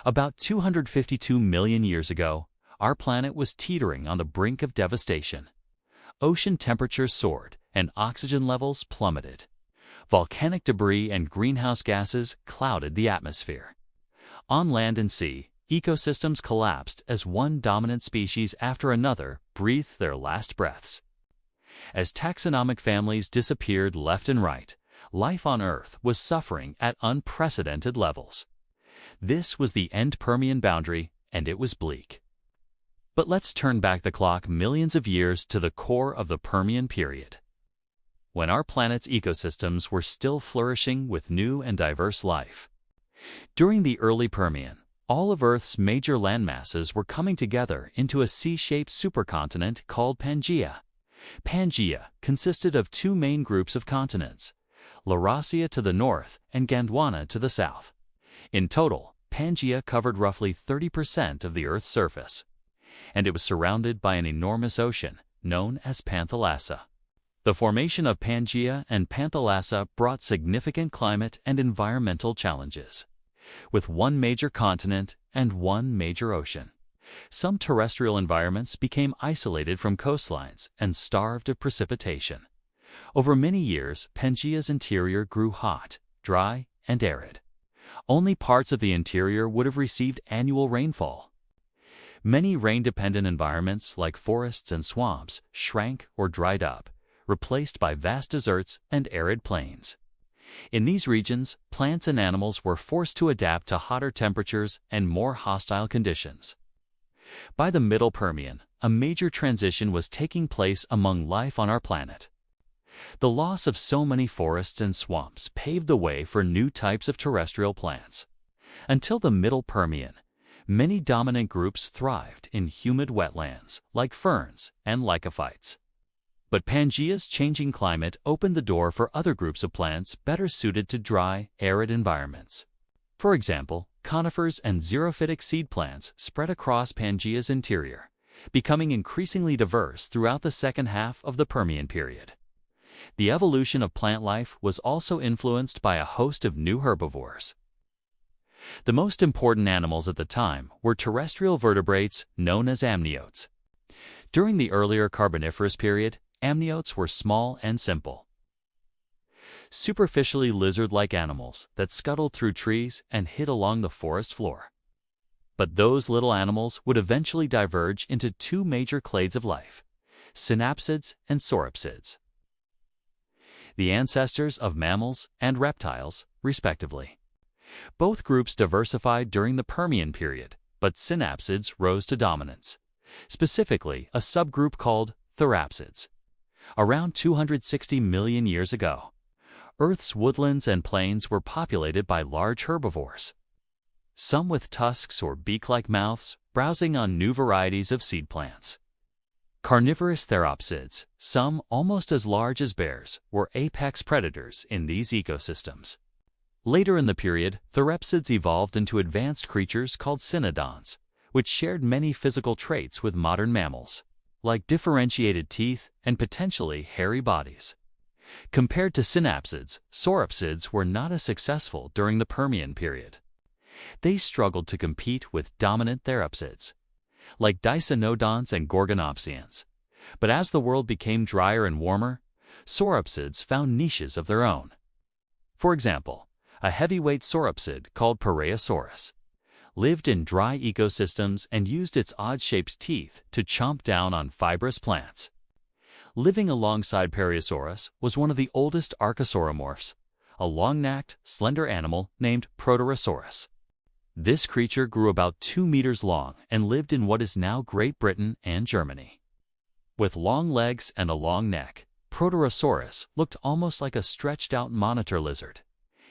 About 252 million years ago, our planet was teetering on the brink of devastation. Ocean temperatures soared and oxygen levels plummeted. Volcanic debris and greenhouse gases clouded the atmosphere. On land and sea, ecosystems collapsed as one dominant species after another breathed their last breaths. As taxonomic families disappeared left and right, life on Earth was suffering at unprecedented levels. This was the end Permian boundary, and it was bleak. But let's turn back the clock millions of years to the core of the Permian period, when our planet's ecosystems were still flourishing with new and diverse life. During the early Permian, all of Earth's major landmasses were coming together into a C-shaped supercontinent called Pangaea. Pangaea consisted of two main groups of continents, Laurasia to the north and Gondwana to the south. In total, Pangaea covered roughly 30% of the Earth's surface, and it was surrounded by an enormous ocean known as Panthalassa. The formation of Pangaea and Panthalassa brought significant climate and environmental challenges. With one major continent and one major ocean, some terrestrial environments became isolated from coastlines and starved of precipitation. Over many years, Pangaea's interior grew hot, dry, and arid. Only parts of the interior would have received annual rainfall. Many rain-dependent environments, like forests and swamps, shrank or dried up, replaced by vast deserts and arid plains. In these regions, plants and animals were forced to adapt to hotter temperatures and more hostile conditions. By the Middle Permian, a major transition was taking place among life on our planet. The loss of so many forests and swamps paved the way for new types of terrestrial plants. Until the Middle Permian, many dominant groups thrived in humid wetlands, like ferns and lycophytes. But Pangaea's changing climate opened the door for other groups of plants better suited to dry, arid environments. For example, conifers and xerophytic seed plants spread across Pangaea's interior, becoming increasingly diverse throughout the second half of the Permian period. The evolution of plant life was also influenced by a host of new herbivores. The most important animals at the time were terrestrial vertebrates known as amniotes. During the earlier Carboniferous period, amniotes were small and simple, superficially lizard-like animals that scuttled through trees and hid along the forest floor. But those little animals would eventually diverge into two major clades of life, synapsids and sauropsids, the ancestors of mammals and reptiles, respectively. Both groups diversified during the Permian period, but synapsids rose to dominance, specifically a subgroup called therapsids. Around 260 million years ago, Earth's woodlands and plains were populated by large herbivores, some with tusks or beak-like mouths, browsing on new varieties of seed plants. Carnivorous therapsids, some almost as large as bears, were apex predators in these ecosystems. Later in the period, therapsids evolved into advanced creatures called cynodonts, which shared many physical traits with modern mammals, like differentiated teeth and potentially hairy bodies. Compared to synapsids, sauropsids were not as successful during the Permian period. They struggled to compete with dominant therapsids, like dicynodonts and gorgonopsians. But as the world became drier and warmer, sauropsids found niches of their own. For example, a heavyweight sauropsid called Paraeosaurus lived in dry ecosystems and used its odd-shaped teeth to chomp down on fibrous plants. Living alongside Paraeosaurus was one of the oldest archosauromorphs, a long-necked, slender animal named Proterosaurus. This creature grew about 2 meters long and lived in what is now Great Britain and Germany. With long legs and a long neck, Proterosaurus looked almost like a stretched-out monitor lizard.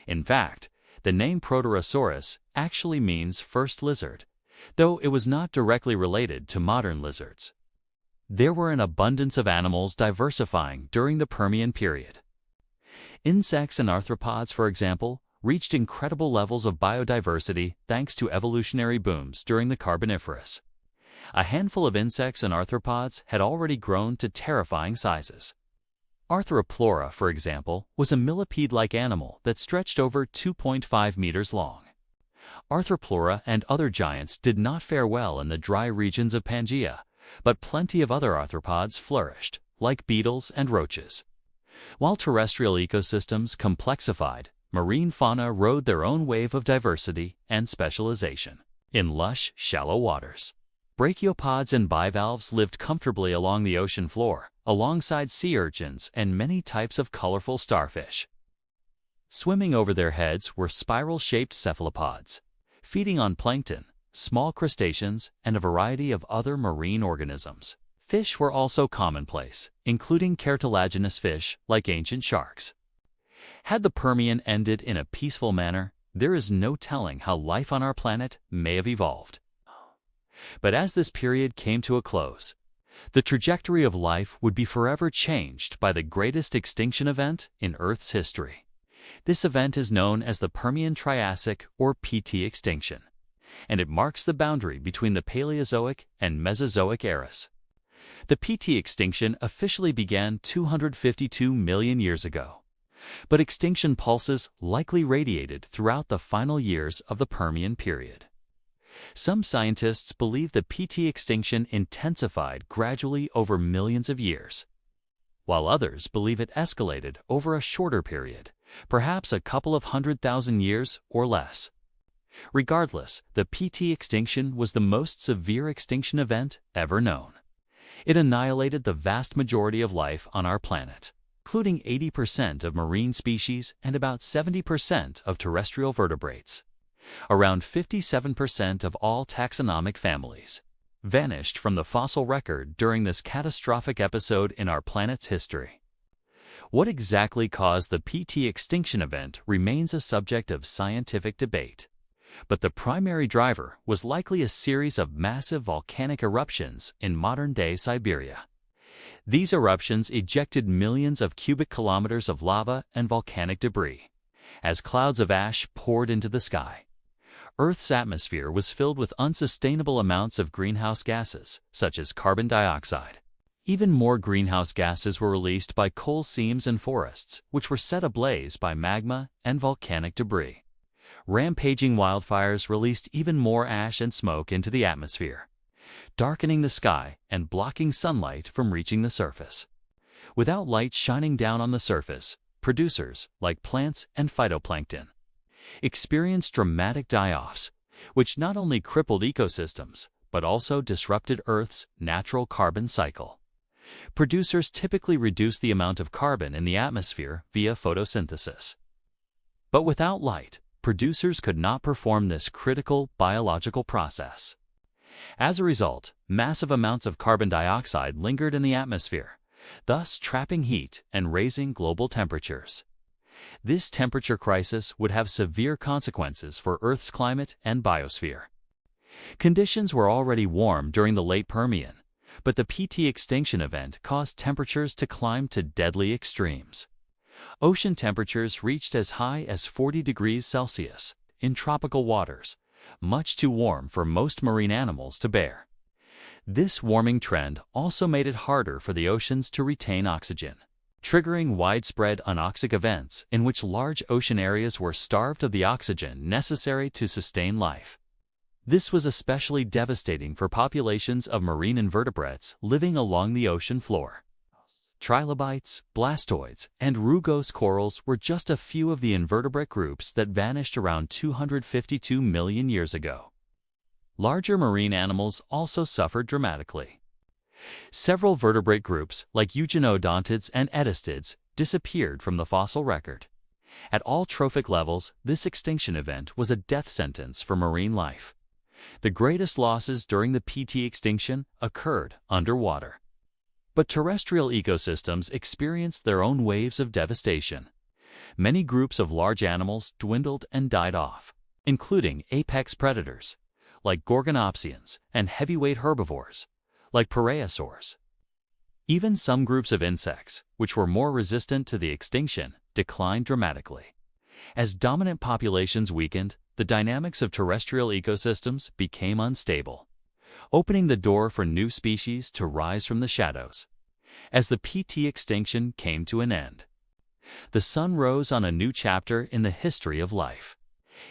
In fact, the name Proterosaurus actually means first lizard, though it was not directly related to modern lizards. There were an abundance of animals diversifying during the Permian period. Insects and arthropods, for example, reached incredible levels of biodiversity thanks to evolutionary booms during the Carboniferous. A handful of insects and arthropods had already grown to terrifying sizes. Arthroplura, for example, was a millipede-like animal that stretched over 2.5 meters long. Arthropleura and other giants did not fare well in the dry regions of Pangaea, but plenty of other arthropods flourished, like beetles and roaches. While terrestrial ecosystems complexified, marine fauna rode their own wave of diversity and specialization. In lush, shallow waters, brachiopods and bivalves lived comfortably along the ocean floor, alongside sea urchins and many types of colorful starfish. Swimming over their heads were spiral-shaped cephalopods, feeding on plankton, small crustaceans, and a variety of other marine organisms. Fish were also commonplace, including cartilaginous fish like ancient sharks. Had the Permian ended in a peaceful manner, there is no telling how life on our planet may have evolved. But as this period came to a close, the trajectory of life would be forever changed by the greatest extinction event in Earth's history. This event is known as the Permian-Triassic or PT extinction, and it marks the boundary between the Paleozoic and Mesozoic eras. The PT extinction officially began 252 million years ago, but extinction pulses likely radiated throughout the final years of the Permian period. Some scientists believe the PT extinction intensified gradually over millions of years, while others believe it escalated over a shorter period, perhaps a couple of 100,000 years or less. Regardless, the PT extinction was the most severe extinction event ever known. It annihilated the vast majority of life on our planet, including 80% of marine species and about 70% of terrestrial vertebrates. Around 57% of all taxonomic families vanished from the fossil record during this catastrophic episode in our planet's history. What exactly caused the PT extinction event remains a subject of scientific debate, but the primary driver was likely a series of massive volcanic eruptions in modern-day Siberia. These eruptions ejected millions of cubic kilometers of lava and volcanic debris, as clouds of ash poured into the sky. Earth's atmosphere was filled with unsustainable amounts of greenhouse gases, such as carbon dioxide. Even more greenhouse gases were released by coal seams and forests, which were set ablaze by magma and volcanic debris. Rampaging wildfires released even more ash and smoke into the atmosphere, darkening the sky and blocking sunlight from reaching the surface. Without light shining down on the surface, producers, like plants and phytoplankton, experienced dramatic die-offs, which not only crippled ecosystems, but also disrupted Earth's natural carbon cycle. Producers typically reduce the amount of carbon in the atmosphere via photosynthesis. But without light, producers could not perform this critical biological process. As a result, massive amounts of carbon dioxide lingered in the atmosphere, thus trapping heat and raising global temperatures. This temperature crisis would have severe consequences for Earth's climate and biosphere. Conditions were already warm during the late Permian, but the PT extinction event caused temperatures to climb to deadly extremes. Ocean temperatures reached as high as 40 degrees Celsius in tropical waters, much too warm for most marine animals to bear. This warming trend also made it harder for the oceans to retain oxygen, triggering widespread anoxic events in which large ocean areas were starved of the oxygen necessary to sustain life. This was especially devastating for populations of marine invertebrates living along the ocean floor. Trilobites, blastoids, and rugose corals were just a few of the invertebrate groups that vanished around 252 million years ago. Larger marine animals also suffered dramatically. Several vertebrate groups, like eugenodontids and edistids, disappeared from the fossil record. At all trophic levels, this extinction event was a death sentence for marine life. The greatest losses during the PT extinction occurred underwater. But terrestrial ecosystems experienced their own waves of devastation. Many groups of large animals dwindled and died off, including apex predators, like gorgonopsians, and heavyweight herbivores, like parasaurs. Even some groups of insects, which were more resistant to the extinction, declined dramatically. As dominant populations weakened, the dynamics of terrestrial ecosystems became unstable, opening the door for new species to rise from the shadows. As the PT extinction came to an end, the sun rose on a new chapter in the history of life.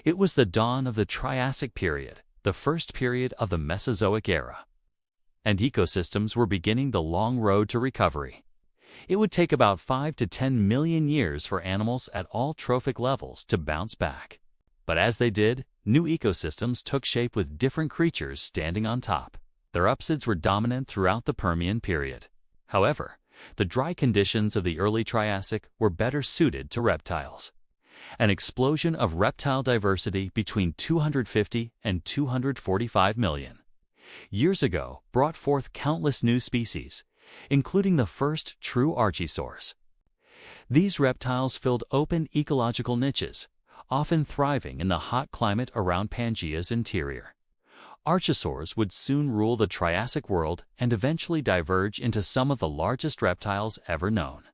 It was the dawn of the Triassic period, the first period of the Mesozoic Era. And ecosystems were beginning the long road to recovery. It would take about 5 to 10 million years for animals at all trophic levels to bounce back. But as they did, new ecosystems took shape with different creatures standing on top. The eruptions were dominant throughout the Permian period. However, the dry conditions of the early Triassic were better suited to reptiles. An explosion of reptile diversity between 250 and 245 million years ago brought forth countless new species, including the first true archosaurs. These reptiles filled open ecological niches, often thriving in the hot climate around Pangaea's interior. Archosaurs would soon rule the Triassic world and eventually diverge into some of the largest reptiles ever known.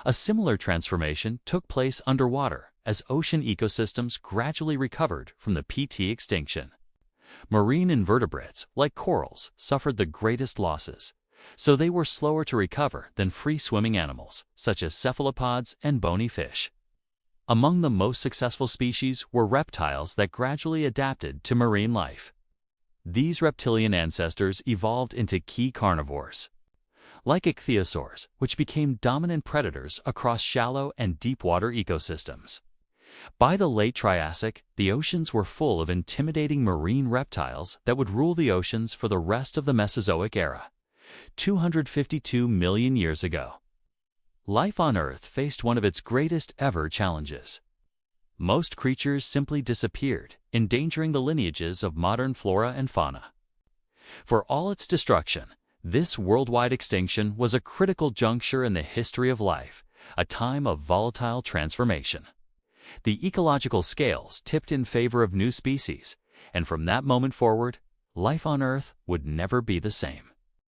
A similar transformation took place underwater as ocean ecosystems gradually recovered from the PT extinction. Marine invertebrates, like corals, suffered the greatest losses, so they were slower to recover than free-swimming animals, such as cephalopods and bony fish. Among the most successful species were reptiles that gradually adapted to marine life. These reptilian ancestors evolved into key carnivores, like ichthyosaurs, which became dominant predators across shallow and deep-water ecosystems. By the late Triassic, the oceans were full of intimidating marine reptiles that would rule the oceans for the rest of the Mesozoic Era, 252 million years ago. Life on Earth faced one of its greatest ever challenges. Most creatures simply disappeared, endangering the lineages of modern flora and fauna. For all its destruction, this worldwide extinction was a critical juncture in the history of life, a time of volatile transformation. The ecological scales tipped in favor of new species, and from that moment forward, life on Earth would never be the same.